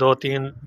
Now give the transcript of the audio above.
2-3